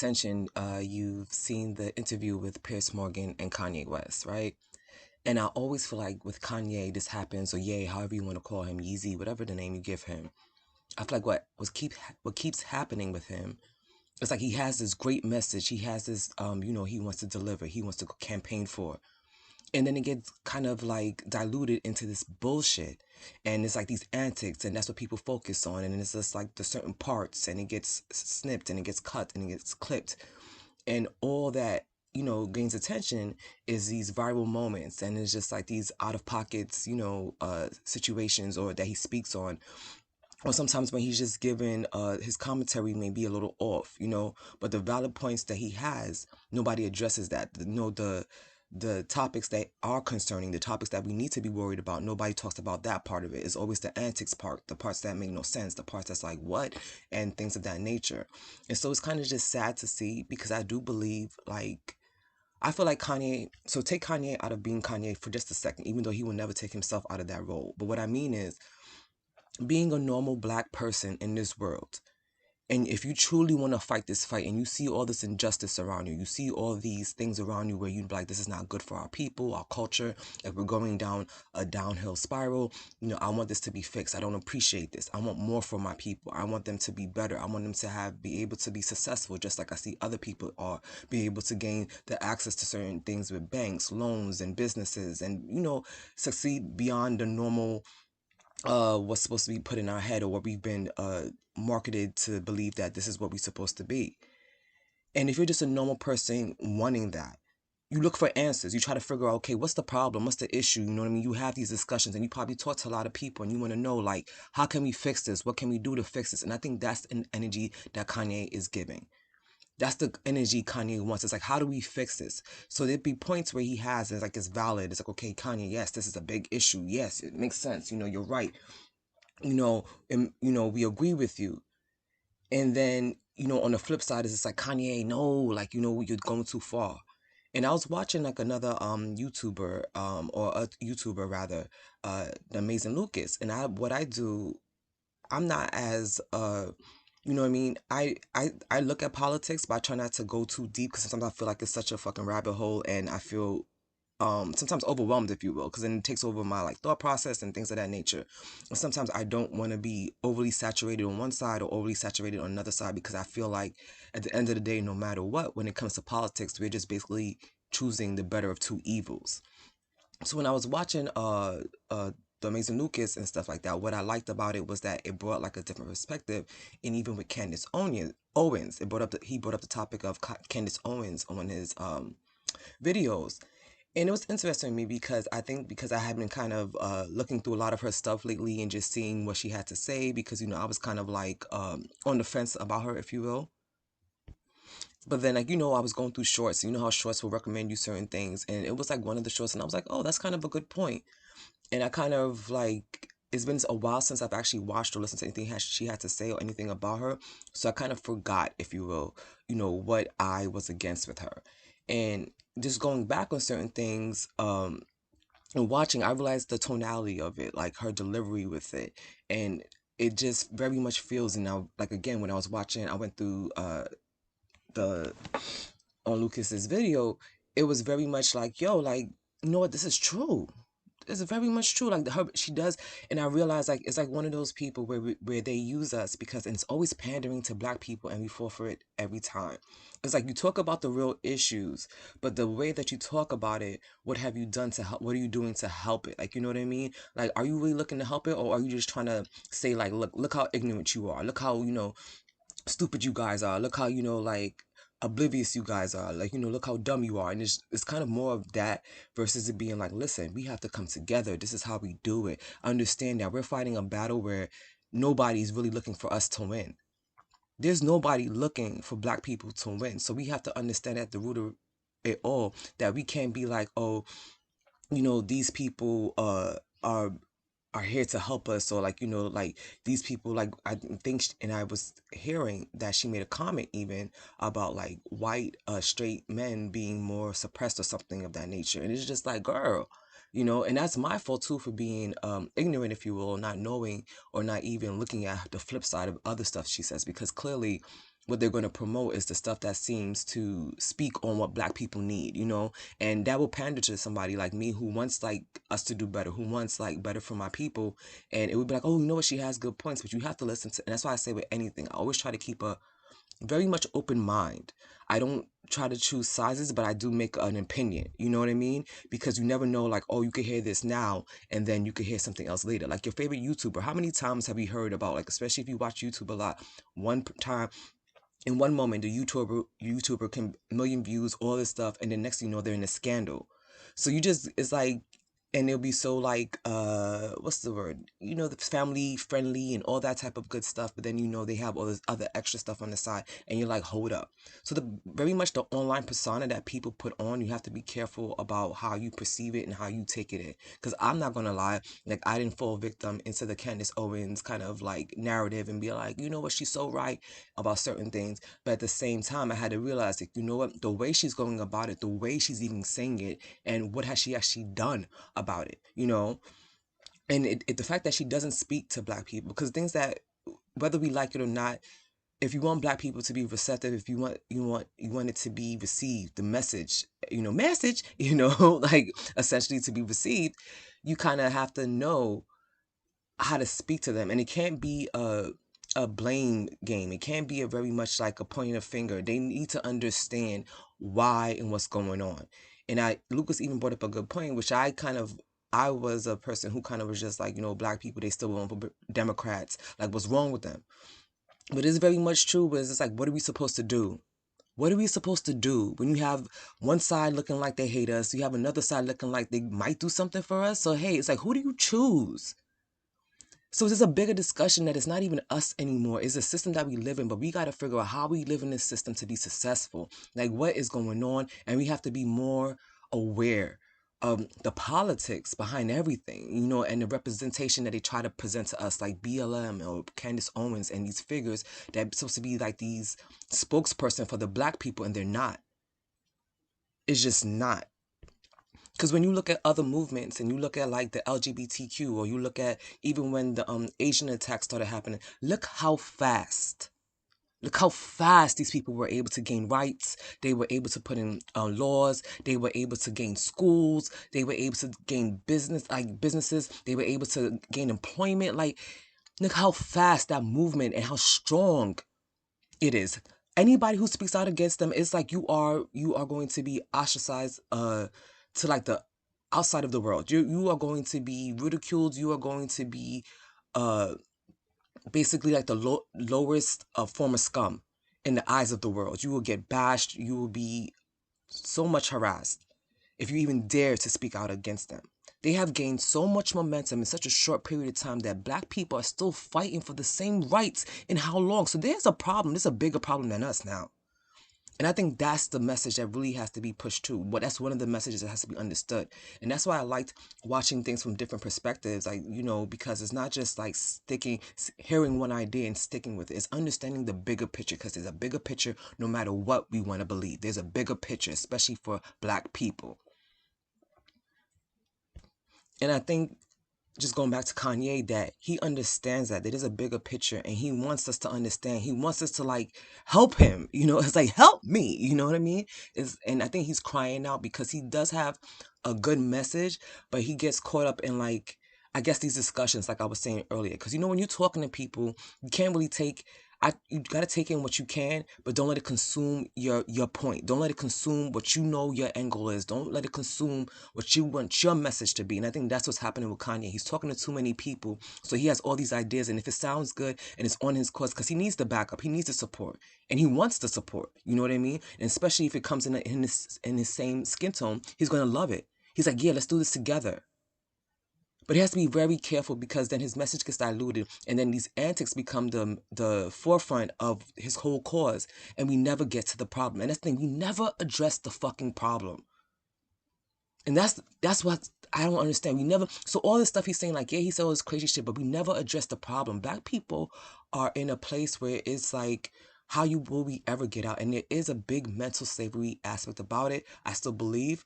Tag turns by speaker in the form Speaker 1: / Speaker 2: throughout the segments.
Speaker 1: attention, you've seen the interview with Piers Morgan and Kanye West, right? And I always feel like with Kanye, this happens, or Ye, however you want to call him, Yeezy, whatever the name you give him. I feel like what keeps happening with him, it's like he has this great message. He has this, he wants to deliver. He wants to campaign for. And then it gets kind of like diluted into this bullshit. And it's like these antics, and that's what people focus on. And it's just like the certain parts, and it gets snipped, and it gets cut, and it gets clipped. And all that, gains attention is these viral moments. And it's just like these out of pockets, situations or that he speaks on, or sometimes when he's just given his commentary may be a little off, but the valid points that he has, nobody addresses that. The topics that are concerning, the topics that we need to be worried about, nobody talks about that part of it. It's always the antics part, the parts that make no sense, the parts that's like what, and things of that nature. And so it's kind of just sad to see, because I do believe, like, I feel like Kanye, so take Kanye out of being Kanye for just a second, even though he will never take himself out of that role. But what I mean is, being a normal black person in this world, and if you truly want to fight this fight, and you see all this injustice around you, you see all these things around you where you'd be like, this is not good for our people, our culture, if we're going down a downhill spiral, I want this to be fixed. I don't appreciate this. I want more for my people. I want them to be better. I want them to be able to be successful, just like I see other people are, be able to gain the access to certain things with banks, loans, and businesses, and, succeed beyond the normal what's supposed to be put in our head, or what we've been marketed to believe that this is what we're supposed to be. And if you're just a normal person wanting that, you look for answers. You try to figure out, okay, what's the problem? What's the issue? You know what I mean? You have these discussions, and you probably talk to a lot of people, and you want to know, like, how can we fix this? What can we do to fix this? And I think that's an energy that Kanye is giving. That's the energy Kanye wants. It's like, how do we fix this? So there'd be points where he has, it's like, it's valid. It's like, okay, Kanye, yes, this is a big issue. Yes, it makes sense. You're right. And we agree with you. And then, on the flip side is, it's like, Kanye, no, like, you're going too far. And I was watching like another YouTuber, or a YouTuber rather, the Amazing Lucas. And what I do, I'm not as you know what I mean? I look at politics, but I try not to go too deep, because sometimes I feel like it's such a fucking rabbit hole, and I feel sometimes overwhelmed, if you will, because then it takes over my like thought process and things of that nature. And sometimes I don't want to be overly saturated on one side or overly saturated on another side, because I feel like at the end of the day, no matter what, when it comes to politics, we're just basically choosing the better of two evils. So when I was watching the Amazing Lucas and stuff like that, what I liked about it was that it brought like a different perspective. And even with Owens, he brought up the topic of Candace Owens on his videos. And it was interesting to me, because I think, because I have been kind of looking through a lot of her stuff lately, and just seeing what she had to say, because I was kind of like on the fence about her, if you will. But then, like, I was going through shorts. You know how shorts will recommend you certain things. And it was like one of the shorts, and I was like, oh, that's kind of a good point. And I kind of like, it's been a while since I've actually watched or listened to anything she had to say, or anything about her. So I kind of forgot, if you will, what I was against with her. And just going back on certain things, and watching, I realized the tonality of it, like her delivery with it. And it just very much feels, and now, like, again, when I was watching, I went through the on Lucas's video, it was very much like, yo, like, you know what, this is true. It's very much true. Like, she does, and I realize, like, it's like one of those people where they use us, because, and it's always pandering to black people, and we fall for it every time. It's like, you talk about the real issues, but the way that you talk about it, what have you done to help? What are you doing to help it? Like, you know what I mean? Like, are you really looking to help it, or are you just trying to say, like, look how ignorant you are. Look how, stupid you guys are. Look how, like, oblivious you guys are. Like, look how dumb you are. And it's kind of more of that, versus it being like, listen, we have to come together. This is how we do it. Understand that we're fighting a battle where nobody's really looking for us to win. There's nobody looking for black people to win. So we have to understand at the root of it all, that we can't be like, oh, these people are here to help us, or like, like, these people, like, I think and I was hearing that she made a comment even about like white straight men being more suppressed, or something of that nature. And it's just like, girl, and that's my fault too, for being ignorant, if you will, not knowing, or not even looking at the flip side of other stuff she says, because clearly what they're going to promote is the stuff that seems to speak on what black people need, and that will pander to somebody like me who wants like us to do better, who wants like better for my people. And it would be like, oh, you know what, she has good points, but you have to listen to, and that's why I say with anything, I always try to keep a very much open mind. I don't try to choose sizes, but I do make an opinion. You know what I mean? Because you never know, like, oh, you could hear this now and then you could hear something else later. Like your favorite YouTuber, how many times have you heard about, like, especially if you watch YouTube a lot, one time in one moment the YouTuber can million views, all this stuff, and then next thing you know they're in a scandal. So you just, it's like, and they'll be so like, what's the word, the family friendly and all that type of good stuff, but then they have all this other extra stuff on the side, and you're like, hold up. So the very much the online persona that people put on, you have to be careful about how you perceive it and how you take it in, because I'm not gonna lie, like, I didn't fall victim into the Candace Owens kind of like narrative and be like, you know what, she's so right about certain things. But at the same time, I had to realize that, you know what, the way she's going about it, the way she's even saying it, and what has she actually done about it, and the fact that she doesn't speak to black people, because things that, whether we like it or not, if you want black people to be receptive, if you want it to be received, the message, like, essentially to be received, you kind of have to know how to speak to them. And it can't be a blame game. It can't be a very much like a pointing a finger. They need to understand why and what's going on. And Lucas even brought up a good point, which I was a person who kind of was just like, black people, they still vote for Democrats. Like, what's wrong with them? But it's very much true, but it's just like, what are we supposed to do? What are we supposed to do when you have one side looking like they hate us, you have another side looking like they might do something for us? So, hey, it's like, who do you choose? So there's a bigger discussion that it's not even us anymore. It's a system that we live in, but we got to figure out how we live in this system to be successful. Like, what is going on? And we have to be more aware of the politics behind everything, and the representation that they try to present to us, like BLM or Candace Owens and these figures that are supposed to be like these spokesperson for the black people, and they're not. It's just not. Because when you look at other movements and you look at like the LGBTQ, or you look at even when the Asian attacks started happening, look how fast these people were able to gain rights. They were able to put in laws. They were able to gain schools. They were able to gain businesses. They were able to gain employment. Like, look how fast that movement and how strong it is. Anybody who speaks out against them, it's like you are going to be ostracized to like the outside of the world. You are going to be ridiculed. You are going to be uh basically like the lowest form of scum in the eyes of the world. You will get bashed. You will be so much harassed if you even dare to speak out against them. They have gained so much momentum in such a short period of time that black people are still fighting for the same rights in how long? So there's a problem. There's a bigger problem than us now. And I think that's the message that really has to be pushed too. But that's one of the messages that has to be understood. And that's why I liked watching things from different perspectives. Like, because it's not just like hearing one idea and sticking with it. It's understanding the bigger picture, because there's a bigger picture no matter what we want to believe. There's a bigger picture, especially for black people. And I think, just going back to Kanye, that he understands that there is a bigger picture, and he wants us to understand. He wants us to like help him. It's like, help me. You know what I mean? And I think he's crying out because he does have a good message, but he gets caught up in, like, I guess, these discussions, like I was saying earlier. Because when you're talking to people, you can't really take. You gotta take in what you can, but don't let it consume your point. Don't let it consume what your end goal is. Don't let it consume what you want your message to be. And I think that's what's happening with Kanye. He's talking to too many people, so he has all these ideas. And if it sounds good and it's on his cause, because he needs the backup, he needs the support, and he wants the support. You know what I mean? And especially if it comes in his same skin tone, he's gonna love it. He's like, yeah, let's do this together. But he has to be very careful, because then his message gets diluted, and then these antics become the forefront of his whole cause, and we never get to the problem. And that's the thing, we never address the fucking problem. And that's what I don't understand. We never. So all this stuff he's saying, like, yeah, he said all this crazy shit, but we never address the problem. Black people are in a place where it's like, how will we ever get out? And there is a big mental slavery aspect about it, I still believe,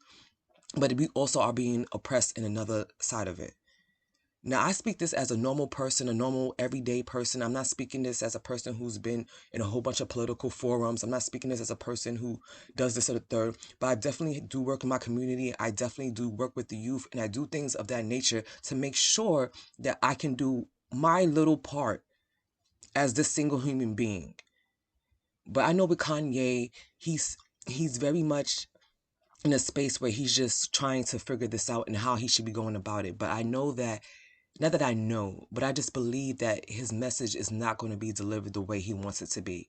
Speaker 1: but we also are being oppressed in another side of it. Now, I speak this as a normal person, a normal everyday person. I'm not speaking this as a person who's been in a whole bunch of political forums. I'm not speaking this as a person who does this or the third. But I definitely do work in my community. I definitely do work with the youth. And I do things of that nature to make sure that I can do my little part as this single human being. But I know with Kanye, he's very much in a space where he's just trying to figure this out and how he should be going about it. But I know that, not that I know, but I just believe that his message is not going to be delivered the way he wants it to be.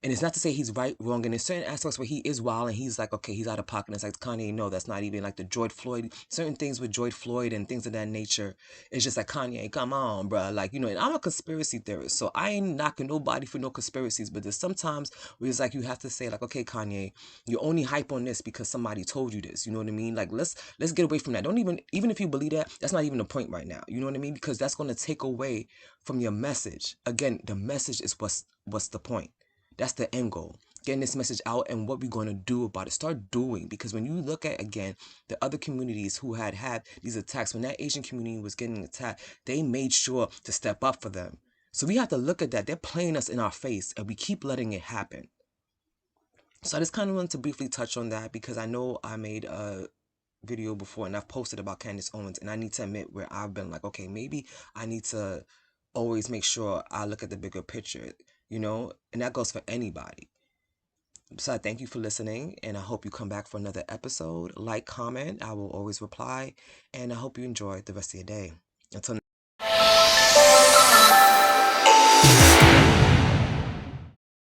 Speaker 1: And it's not to say he's right, wrong, and there's certain aspects where he is wild and he's like, okay, he's out of pocket. And it's like, Kanye, no, that's not even like the George Floyd, certain things with George Floyd and things of that nature. It's just like, Kanye, come on, bruh. Like, you know, and I'm a conspiracy theorist, so I ain't knocking nobody for no conspiracies, but there's sometimes where it's like, you have to say like, okay, Kanye, you only hype on this because somebody told you this. You know what I mean? Like, let's get away from that. Don't even if you believe that, that's not even the point right now. You know what I mean? Because that's going to take away from your message. Again, the message is what's the point. That's the end goal. Getting this message out and what we're going to do about it. Start doing. Because when you look at, again, the other communities who had these attacks, when that Asian community was getting attacked, they made sure to step up for them. So we have to look at that. They're playing us in our face and we keep letting it happen. So I just kind of wanted to briefly touch on that because I know I made a video before and I've posted about Candace Owens, and I need to admit where I've been like, okay, maybe I need to always make sure I look at the bigger picture, you know, and that goes for anybody. So I thank you for listening, and I hope you come back for another episode. Like, comment, I will always reply, and I hope you enjoy the rest of your day. Until